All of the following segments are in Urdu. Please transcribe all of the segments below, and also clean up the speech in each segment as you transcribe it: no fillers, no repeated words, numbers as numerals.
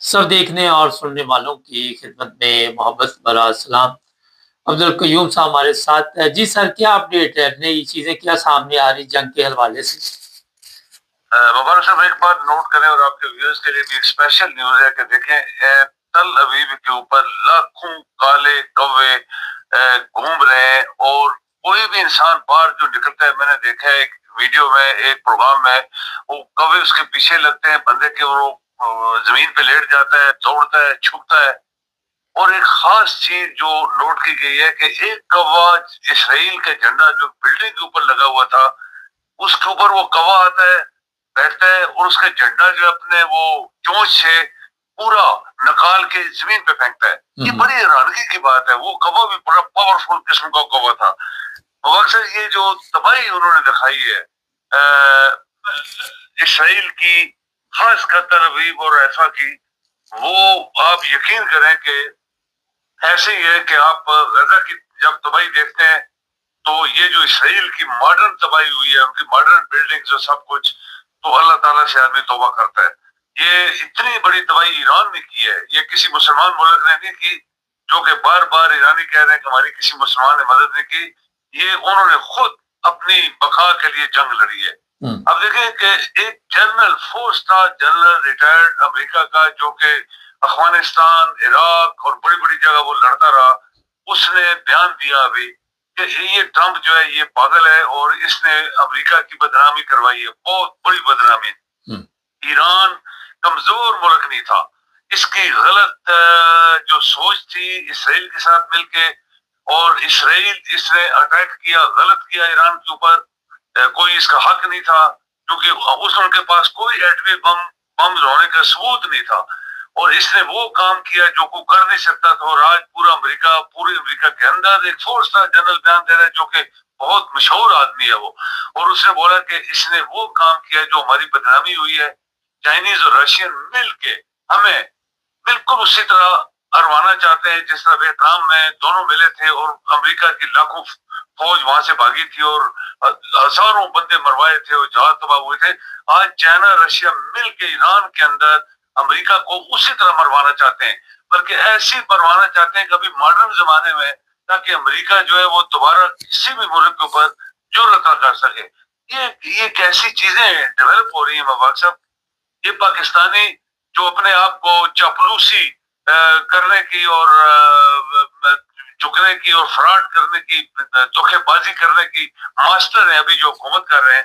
سب دیکھنے اور سننے والوں کی خدمت میں محبت برا سلام۔ عبدالقیوم صاحب ہمارے ساتھ جی سر، کیا اپڈیٹ ہے؟ نئی چیزیں کیا سامنے آ رہی جنگ کے حوالے سے؟ مبارک صاحب ایک بات نوٹ کریں اور آپ کے ویورز کے لیے بھی ایک اسپیشل نیوز ہے کہ دیکھیں تل ابیب کے اوپر لاکھوں کالے کوے گھوم رہے ہیں اور کوئی بھی انسان باہر جو نکلتا ہے، میں نے دیکھا ہے ایک ویڈیو میں، ایک پروگرام میں، وہ کوے اس کے پیچھے لگتے ہیں بندے کے، وہ زمین پہ لیٹ جاتا ہے، دوڑتا ہے، چھپتا ہے۔ اور ایک خاص چیز جو نوٹ کی گئی ہے کہ ایک کوا اسرائیل کا جھنڈا جو بلڈنگ کے اوپر لگا ہوا تھا، اس کے اوپر وہ کوا آتا ہے، بیٹھتا ہے اور اس کا جھنڈا جو اپنے وہ چونچ سے پورا نکال کے زمین پہ پھینکتا ہے۔ یہ بڑی حیرانگی کی بات ہے، وہ کوا بھی بڑا پاورفل قسم کا کوا تھا۔ اکثر یہ جو تباہی انہوں نے دکھائی ہے اسرائیل کی، خاص کر تل ابیب اور حیفا کی، وہ آپ یقین کریں کہ ایسے ہی ہے کہ آپ غزہ کی جب تباہی دیکھتے ہیں تو یہ جو اسرائیل کی ماڈرن تباہی ہوئی ہے، ان کی ماڈرن بلڈنگز اور سب کچھ، تو اللہ تعالیٰ سے آدمی توبہ کرتا ہے۔ یہ اتنی بڑی تباہی ایران نے کی ہے، یہ کسی مسلمان ملک نے نہیں کی، جو کہ بار بار ایرانی کہہ رہے ہیں کہ ہماری کسی مسلمان نے مدد نہیں کی، یہ انہوں نے خود اپنی بقا کے لیے جنگ لڑی ہے۔ اب دیکھیں کہ ایک جنرل، 4 اسٹار جنرل ریٹائرڈ امریکہ کا، جو کہ افغانستان، عراق اور بڑی بڑی جگہ وہ لڑتا رہا، اس نے بیان دیا ابھی کہ یہ ٹرمپ جو ہے یہ پاگل ہے اور اس نے امریکہ کی بدنامی کروائی ہے، بہت بڑی بدنامی۔ ایران کمزور ملک نہیں تھا، اس کی غلط جو سوچ تھی اسرائیل کے ساتھ مل کے، اور اسرائیل اس نے اٹیک کیا، غلط کیا ایران کے اوپر، کوئی اس کا حق نہیں تھا کیونکہ اس ان کے پاس کوئی ایٹمی بم ہونے کا ثبوت نہیں تھا، اور اس نے وہ کام کیا جو کوئی کر نہیں سکتا تھا۔ اور آج پورے امریکہ کے اندر ایک 4 اسٹار جنرل بیان دے رہا ہے، جو کہ بہت مشہور آدمی ہے وہ، اور اس نے بولا کہ اس نے وہ کام کیا جو ہماری بدنامی ہوئی ہے۔ چائنیز اور رشین مل کے ہمیں بالکل اسی طرح اروانا چاہتے ہیں جس طرح ویتنام میں دونوں ملے تھے اور امریکہ کی لاکھوں فوج وہاں سے بھاگی تھی اور ہزاروں بندے مروائے تھے اور جہاز تباہ ہوئے تھے۔ آج چائنا رشیا مل کے ایران کے اندر امریکہ کو اسی طرح مروانا چاہتے ہیں، بلکہ ایسی مروانا چاہتے ہیں کہ ابھی ماڈرن زمانے میں، تاکہ امریکہ جو ہے وہ دوبارہ کسی بھی ملک کے اوپر جرأت نہ کر سکے۔ یہ کیسی چیزیں ڈیولپ ہو رہی ہیں مبارک صاحب؟ یہ پاکستانی جو اپنے آپ کو چاپلوسی کرنے کی اور جھکنے کی اور فراڈ کرنے کی، دھوکے بازی کرنے کی ماسٹر ہیں ابھی جو حکومت کر رہے ہیں،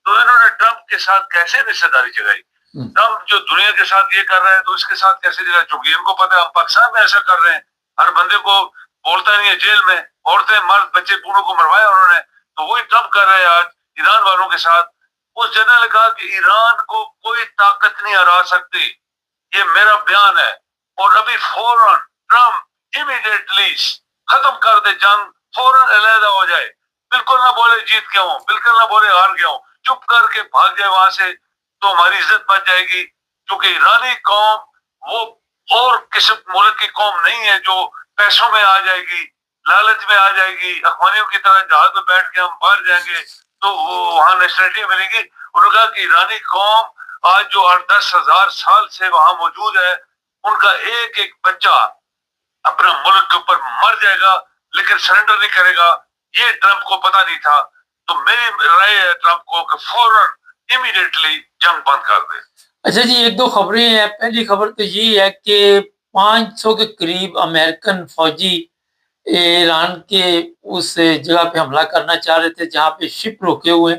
تو انہوں نے ٹرمپ کے ساتھ کیسے رشتہ داری جگائی؟ ٹرمپ جو دنیا کے ساتھ یہ کر رہا ہے تو اس کے ساتھ کیسے جگہ چونکہ ان کو پتہ ہے ہم پاکستان میں ایسا کر رہے ہیں، ہر بندے کو بولتا نہیں ہے جیل میں، عورتیں مرد بچے بوڑھوں کو مروایا انہوں نے، تو وہی ٹرمپ کر رہے ہیں آج ایران والوں کے ساتھ۔ اس جنرل نے کہا کہ ایران کو کوئی طاقت نہیں ہرا سکتی، یہ میرا بیان ہے، اور ابھی فوراً ٹرمپ امیڈیٹلی ختم کر دے جنگ، فوراً علیحدہ ہو جائے، بالکل نہ بولے جیت گیا ہوں، بالکل نہ بولے ہار گیا ہوں، چپ کر کے بھاگ جائے وہاں سے، تو ہماری عزت بچ جائے گی۔ کیونکہ ایرانی قوم وہ اور کسی ملک کی قوم نہیں ہے جو پیسوں میں آ جائے گی، لالچ میں آ جائے گی، افغانیوں کی طرح جہاز میں بیٹھ کے ہم باہر جائیں گے تو وہاں نیشنلٹی ملے گی۔ انہوں نے کہا کہ ایرانی قوم آج جو 8-10 ہزار سال سے وہاں موجود ہے، ان کا ایک ایک بچہ اپنا ملک کے اوپر مر جائے گا لیکن سرنڈر نہیں کرے گا۔ یہ ٹرمپ کو پتہ نہیں تھا، تو میری رائے ہے ٹرمپ کو کہ فوراً امیڈیٹلی جنگ بند کر دے۔ اچھا جی، ایک دو خبریں ہیں۔ پہلی خبر تو یہ ہے کہ 500 کے قریب امریکن فوجی ایران کے اس جگہ پہ حملہ کرنا چاہ رہے تھے جہاں پہ شپ روکے ہوئے،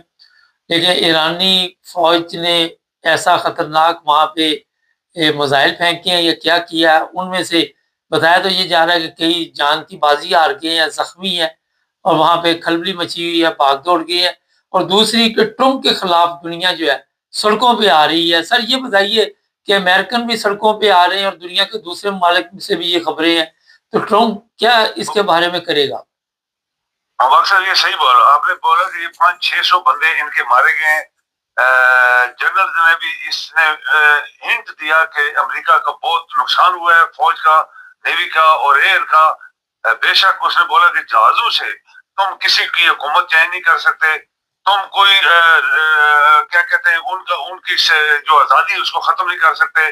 لیکن ایرانی فوج نے ایسا خطرناک وہاں پہ میزائل پھینکے ہیں یا کیا کیا، ان میں سے بتایا تو یہ جا رہا ہے کہ کئی جان کی بازی ہار گئے ہیں، زخمی ہیں، اور وہاں پہ کھلبلی مچی ہوئی ہے، بھاگ دوڑ گئی ہے۔ اور دوسری کہ ٹرمپ کے خلاف دنیا جو ہے سڑکوں پہ آ رہی ہے۔ سر یہ بتائیے کہ امریکن بھی سڑکوں پہ آ رہے ہیں اور دنیا کے دوسرے ممالک سے بھی یہ خبریں ہیں، تو ٹرمپ کیا اس کے بارے میں کرے گا؟ اکثر یہ صحیح بولا آپ نے، بولا کہ یہ 500-600 بندے ان کے مارے گئے ہیں۔ جنرل نے بھی اس نے ہنٹ دیا کہ امریکہ کا بہت نقصان ہوا ہے، فوج کا، نیوی کا اور ایئر کا۔ بے شک اس نے بولا کہ جہازوں سے تم کسی کی حکومت چین نہیں کر سکتے، تم کوئی کیا کہتے ہیں ان کی جو آزادی اس کو ختم نہیں کر سکتے،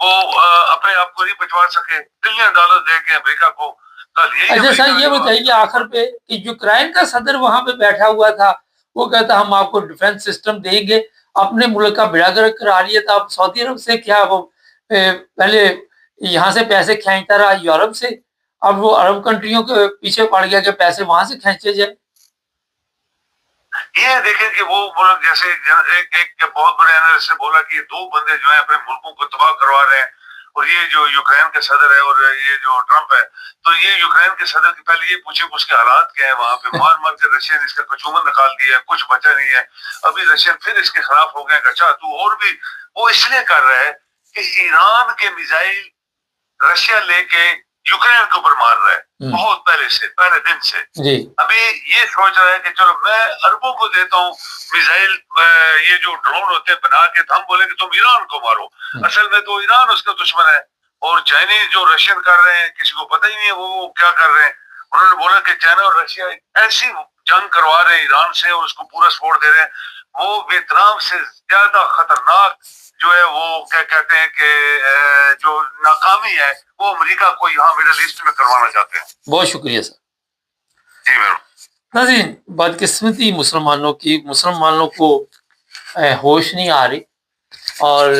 وہ اپنے آپ کو نہیں بچوا سکے, بلین ڈالر دے کے امریکہ کو. کل یہی اچھا سر یہ امریکہ بتائیے آخر پہ کہ یوکرائن کا صدر وہاں پہ بیٹھا ہوا تھا, وہ کہتا ہم آپ کو ڈیفینس سسٹم دیں گے, اپنے ملک کا بیڑا گرک کرا رہی ہے, تو اب سعودی عرب سے کیا وہ پہلے یہاں سے پیسے کھینچتا رہا یورپ سے, اب وہ عرب کنٹریوں کے پیچھے پڑ گیا کہ پیسے وہاں سے کھینچے جائیں. یہ دیکھیں کہ وہ ملک جیسے ایک بہت بڑے انالسٹ نے بولا کہ یہ دو بندے جو ہیں اپنے ملکوں کو تباہ کروا رہے ہیں, اور یہ جو یوکرین کے صدر ہے اور یہ جو ٹرمپ ہے, تو یہ یوکرین کے صدر کے پہلے یہ پوچھے کہ اس کے حالات کیا ہیں وہاں پہ. مار مار کے رشیا نے اس کا کچومن نکال دیا ہے, کچھ بچا نہیں ہے. ابھی رشیا پھر اس کے خلاف ہو گئے کہ اچھا تو اور بھی, وہ اس لیے کر رہا ہے کہ ایران کے میزائل رشیا لے کے یوکرین کے اوپر مار رہا ہے بہت پہلے سے, پہلے دن سے. ابھی یہ سوچ رہا ہے کہ چلو میں عربوں کو دیتا ہوں میزائل, یہ جو ڈرون ہوتے ہیں بنا کے, ہم بولیں کہ تم ایران کو مارو. اصل میں تو ایران اس کا دشمن ہے, اور چائنیز جو رشین کر رہے ہیں کسی کو پتہ ہی نہیں ہے وہ کیا کر رہے ہیں. انہوں نے بولا کہ چائنا اور رشیا ایسی جنگ کروا رہے ہیں ایران سے اور اس کو پورا سپورٹ دے رہے ہیں, وہ ویتنام سے زیادہ خطرناک جو ہے وہ کیا کہتے ہیں کہ جو ناکامی ہے وہ امریکہ کو یہاں مڈل ایسٹ میں کروانا چاہتے ہیں. بہت شکریہ سر. جی میرم. ناظرین, بدقسمتی مسلمانوں کو ہوش نہیں آ رہی, اور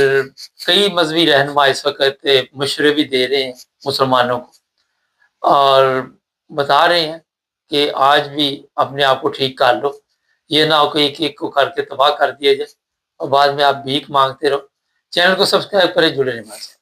کئی مذہبی رہنما اس وقت مشورے بھی دے رہے ہیں مسلمانوں کو, اور بتا رہے ہیں کہ آج بھی اپنے آپ کو ٹھیک کر لو, یہ نہ ہو کہ ایک ایک کو کر کے تباہ کر دیا جائے اور بعد میں آپ بھیک مانگتے رہو. چینل کو سبسکرائب کریں, جڑے رہیں ہمارے ساتھ.